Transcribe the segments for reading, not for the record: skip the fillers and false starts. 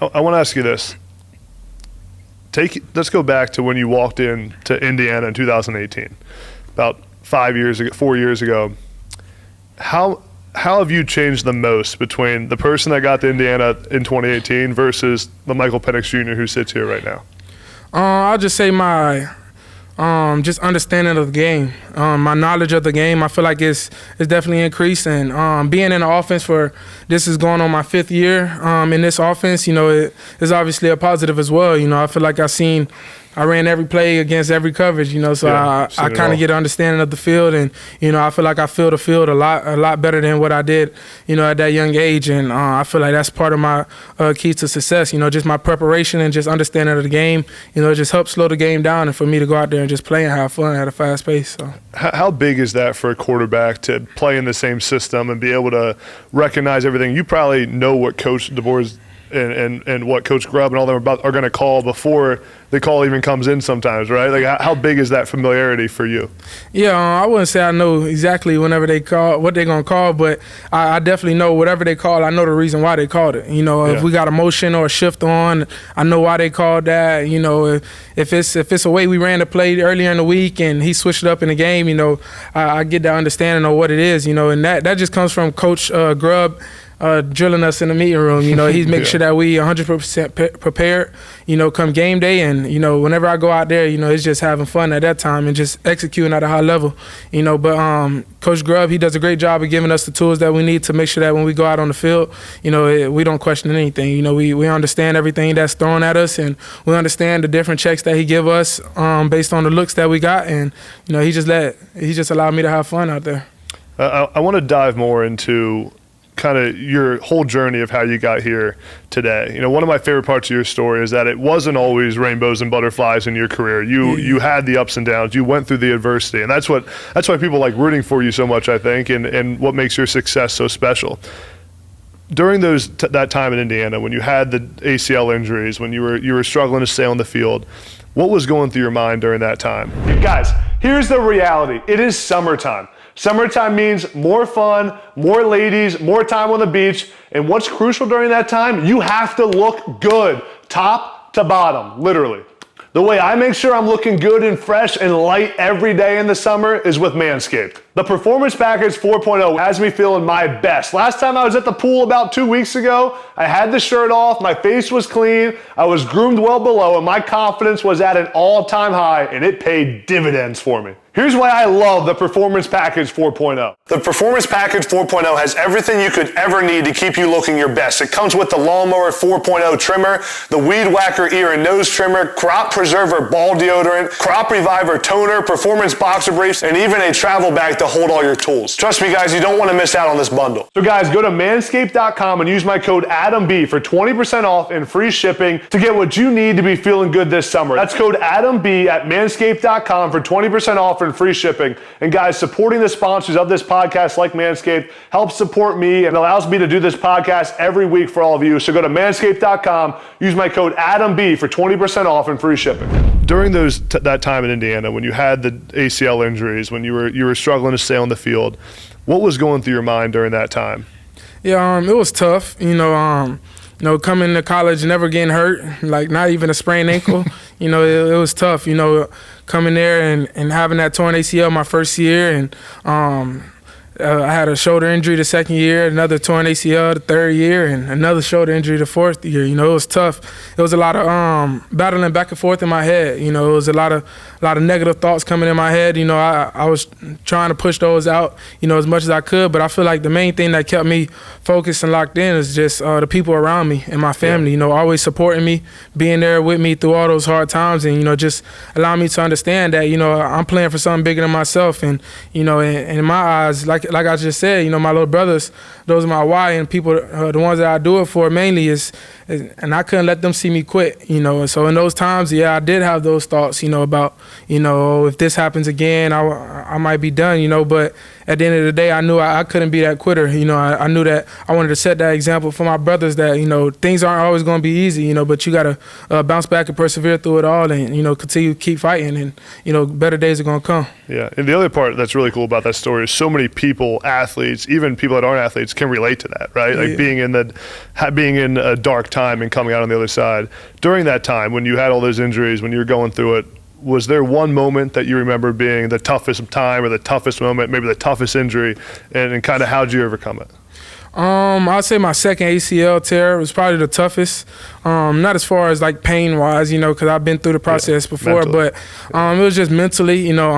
I want to ask you this. Let's go back to when you walked in to Indiana in 2018, about 4 years ago. How have you changed the most between the person that got to Indiana in 2018 versus the Michael Penix Jr. who sits here right now? I'll just say my just understanding of the game, my knowledge of the game. I feel like it's definitely increased, and being in the offense this is going on my 5th year in this offense. It is obviously a positive as well. I feel like I ran every play against every coverage, so I kind of get an understanding of the field, and I feel like I feel the field a lot better than what I did, at that young age, and I feel like that's part of my key to success. Just my preparation and just understanding of the game. It just helps slow the game down, and for me to go out there and just play and have fun at a fast pace. So. How big is that for a quarterback to play in the same system and be able to recognize everything? You probably know what Coach DeBoer's and what Coach Grubb and all them are going to call before the call even comes in sometimes, right? Like, how big is that familiarity for you? Yeah, I wouldn't say I know exactly whenever they call what they're going to call, but I definitely know whatever they call, I know the reason why they called it. If we got a motion or a shift on, I know why they called that. If it's a way we ran the play earlier in the week and he switched it up in the game, I get that understanding of what it is, and that just comes from Coach Grubb drilling us in the meeting room. He's making sure that we 100% prepared, come game day. And, whenever I go out there, it's just having fun at that time and just executing at a high level, But Coach Grubb, he does a great job of giving us the tools that we need to make sure that when we go out on the field, we don't question anything. We understand everything that's thrown at us, and we understand the different checks that he give us based on the looks that we got. And, he just allowed me to have fun out there. I want to dive more into kind of your whole journey of how you got here today. One of my favorite parts of your story is that it wasn't always rainbows and butterflies in your career. You had the ups and downs. You went through the adversity, and that's why people like rooting for you so much, I think, and what makes your success so special. During that time in Indiana, when you had the ACL injuries, when you were struggling to stay on the field, what was going through your mind during that time? Guys, here's the reality. It is summertime. Summertime means more fun, more ladies, more time on the beach. And what's crucial during that time? You have to look good, top to bottom, literally. The way I make sure I'm looking good and fresh and light every day in the summer is with Manscaped. The Performance Package 4.0 has me feeling my best. Last time I was at the pool about 2 weeks ago, I had the shirt off, my face was clean, I was groomed well below, and my confidence was at an all-time high, and it paid dividends for me. Here's why I love the Performance Package 4.0. The Performance Package 4.0 has everything you could ever need to keep you looking your best. It comes with the Lawnmower 4.0 trimmer, the Weed Whacker ear and nose trimmer, Crop Preserver ball deodorant, Crop Reviver toner, Performance boxer briefs, and even a travel bag to hold all your tools. Trust me, guys, you don't want to miss out on this bundle. So guys, go to manscaped.com and use my code ADAMB for 20% off and free shipping to get what you need to be feeling good this summer. That's code ADAMB at manscaped.com for 20% off and free shipping. And guys, supporting the sponsors of this podcast like Manscaped helps support me and allows me to do this podcast every week for all of you. So go to manscaped.com, use my code ADAMB for 20% off and free shipping. During that time in Indiana, when you had the ACL injuries, when you were struggling to stay on the field, what was going through your mind during that time? Yeah, it was tough. Coming to college, never getting hurt, like not even a sprained ankle. It was tough. Coming there and having that torn ACL my first year, and I had a shoulder injury the second year, another torn ACL the third year, and another shoulder injury the fourth year. It was tough. It was a lot of battling back and forth in my head. It was a lot of negative thoughts coming in my head. I was trying to push those out, as much as I could. But I feel like the main thing that kept me focused and locked in is just the people around me and my family. Always supporting me, being there with me through all those hard times, and just allowing me to understand that I'm playing for something bigger than myself. And in my eyes, like I just said, my little brothers, those are my why, and people, the ones that I do it for mainly is and I couldn't let them see me quit, And so in those times, I did have those thoughts, about, if this happens again, I might be done, But at the end of the day, I knew I couldn't be that quitter. You know, I knew that I wanted to set that example for my brothers that, you know, things aren't always going to be easy, you know, but you got to bounce back and persevere through it all and, you know, continue to keep fighting and, you know, better days are going to come. Yeah, and the other part that's really cool about that story is so many people, athletes, even people that aren't athletes, can relate to that, right? Like being in a dark time and coming out on the other side. During that time, when you had all those injuries, when you were going through it, was there one moment that you remember being the toughest time or the toughest moment, maybe the toughest injury, and kind of how did you overcome it? I'd say my second ACL tear was probably the toughest. Not as far as like pain wise, you know, because I've been through the process before, mentally. But it was just mentally, you know.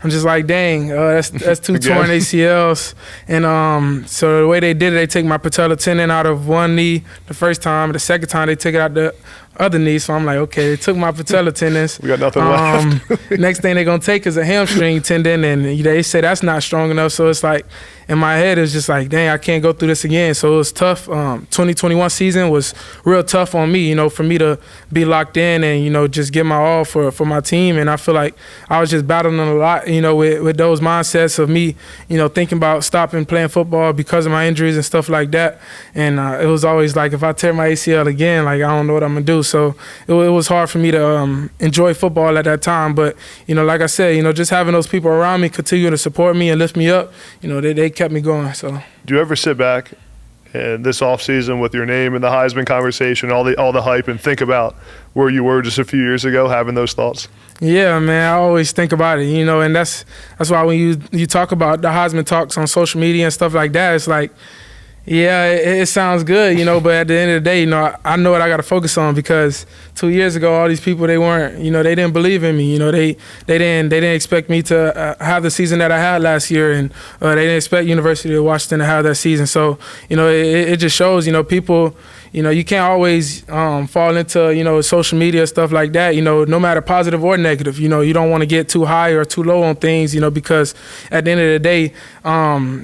I'm just like, dang, that's two torn ACLs. And so the way they did it, they took my patella tendon out of one knee the first time. The second time, they took it out the other knee. So I'm like, okay, they took my patella tendons. We got nothing left. Next thing they're going to take is a hamstring tendon. And they say that's not strong enough. So it's like, in my head, it's just like, dang, I can't go through this again. So it was tough. 2021 season was real tough on me, you know, for me to be locked in and, you know, just give my all for my team. And I feel like I was just battling a lot, you know, with those mindsets of me, you know, thinking about stopping playing football because of my injuries and stuff like that. And it was always like, if I tear my ACL again, like, I don't know what I'm going to do. So it was hard for me to enjoy football at that time. But, you know, like I said, you know, just having those people around me continue to support me and lift me up, you know, they kept me going. So, do you ever sit back and this offseason with your name in the Heisman conversation, all the hype, and think about where you were just a few years ago, having those thoughts? Yeah, man, I always think about it, you know, and that's why when you talk about the Heisman talks on social media and stuff like that, it's like, yeah, it sounds good, you know, but at the end of the day, you know, I know what I got to focus on because 2 years ago, all these people, they weren't, you know, they didn't believe in me, you know, they didn't expect me to have the season that I had last year, and they didn't expect University of Washington to have that season. So, you know, it just shows, you know, people, you know, you can't always fall into, you know, social media, stuff like that, you know, no matter positive or negative. You know, you don't want to get too high or too low on things, you know, because at the end of the day,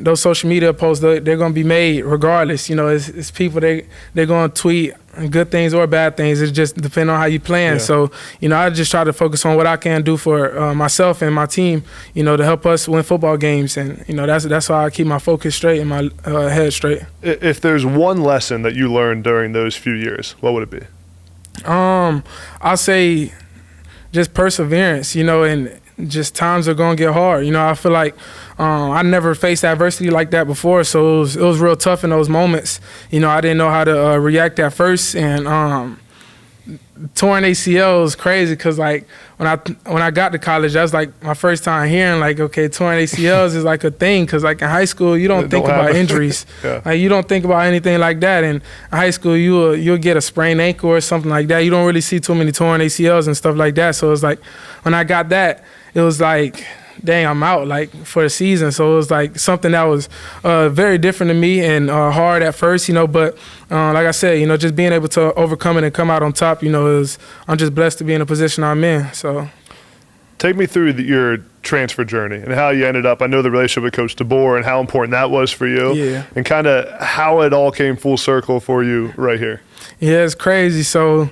those social media posts, they're going to be made regardless. You know, it's people, they're going to tweet good things or bad things. It just depends on how you plan. Yeah. So, you know, I just try to focus on what I can do for myself and my team, you know, to help us win football games. And, you know, that's how I keep my focus straight and my head straight. If there's one lesson that you learned during those few years, what would it be? I'll say just perseverance, you know, and just times are going to get hard. You know, I feel like I never faced adversity like that before, so it was real tough in those moments. You know, I didn't know how to react at first, and torn ACL was crazy because, like, when I got to college, that was, like, my first time hearing, like, okay, torn ACLs is, like, a thing because, like, in high school, you don't think about injuries. Yeah. Like, you don't think about anything like that. And in high school, you'll get a sprained ankle or something like that. You don't really see too many torn ACLs and stuff like that. So it's like when I got that, it was like, dang, I'm out, like, for the season. So it was like something that was very different to me and hard at first, you know, but like I said, you know, just being able to overcome it and come out on top, you know, I'm just blessed to be in the position I'm in. So take me through your transfer journey and how you ended up. I know the relationship with Coach DeBoer and how important that was for you. Yeah. And kind of how it all came full circle for you right here. Yeah, it's crazy. So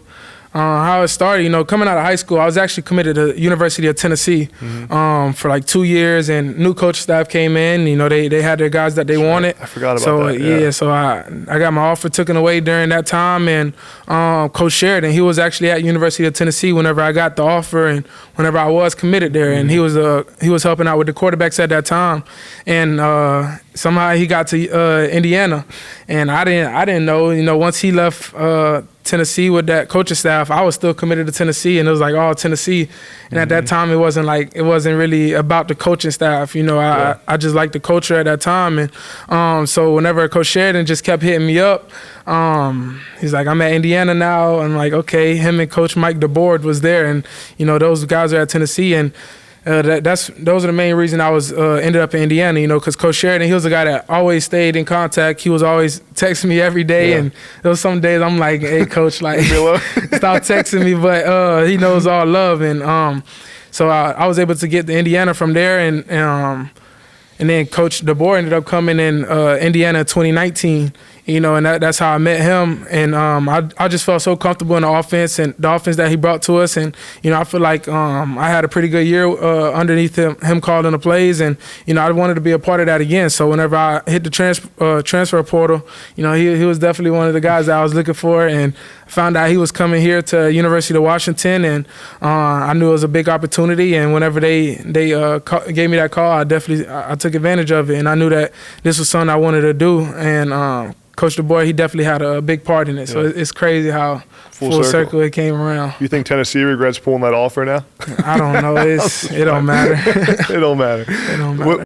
how it started, you know, coming out of high school, I was actually committed to University of Tennessee for like 2 years, and new coach staff came in. You know, they had their guys that they wanted. I forgot about that. Yeah, so I got my offer taken away during that time, and Coach Sheridan, he was actually at University of Tennessee whenever I got the offer and whenever I was committed there, and he was helping out with the quarterbacks at that time, and somehow he got to Indiana, and I didn't know. You know, once he left Tennessee with that coaching staff, I was still committed to Tennessee, and it was like all Tennessee. And at that time, it wasn't really about the coaching staff. You know, I just liked the culture at that time, and so whenever Coach Sheridan just kept hitting me up, he's like, I'm at Indiana now. I'm like, okay. Him and Coach Mike DeBoer was there, and you know, those guys are at Tennessee, and those are the main reason I was ended up in Indiana, you know, because Coach Sheridan, he was the guy that always stayed in contact. He was always texting me every day, and there was some days I'm like, hey, Coach, like, stop texting me, but he knows all love, and so I was able to get to Indiana from there, and then Coach DeBoer ended up coming in Indiana in 2019, and that's how I met him. And I just felt so comfortable in the offense and the offense that he brought to us. And, I feel like I had a pretty good year underneath him calling the plays. And, I wanted to be a part of that again. So whenever I hit the transfer portal, he was definitely one of the guys that I was looking for. And found out he was coming here to University of Washington. And I knew it was a big opportunity. And whenever they gave me that call, I took advantage of it. And I knew that this was something I wanted to do. And Coach DeBoer, he definitely had a big part in it. So it's crazy how full circle it came around. You think Tennessee regrets pulling that offer now? I don't know. It don't matter. It don't matter. It don't matter.